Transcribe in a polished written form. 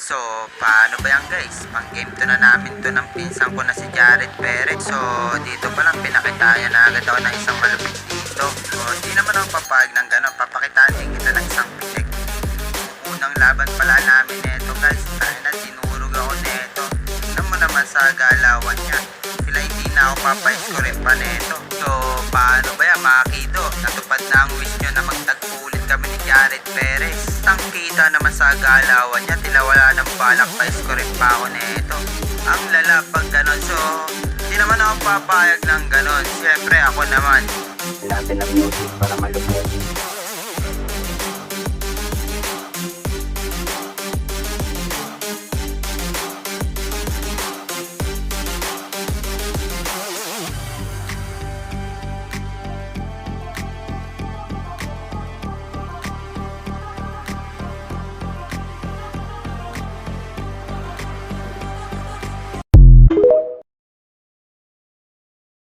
So, paano ba yan guys? Pang game to na namin to ng pinsan ko na si Jared Perez. So, dito pa lang pinakitaya na agad ako ng isang malupit dito. So, di naman ako papayag ng gano'n. Papakitaan din kita ng isang pitik. Unang laban pala namin neto guys. Tayo na, sinurog ako neto. Tignan mo naman sa galawan niya. Sila hindi na ako papaiskorin pa neto. So, paano ba yan mga kido? Natupad na ang wish nyo na magtagpo ulit kami ni Jared Perez. Tangkita naman sa galawan niya, tila wala ng balak pa iskorin pa ako neto. Ang lala pag ganon, so di naman ako papayag ng ganon. Siyempre ako naman, Natin ang music para malupit.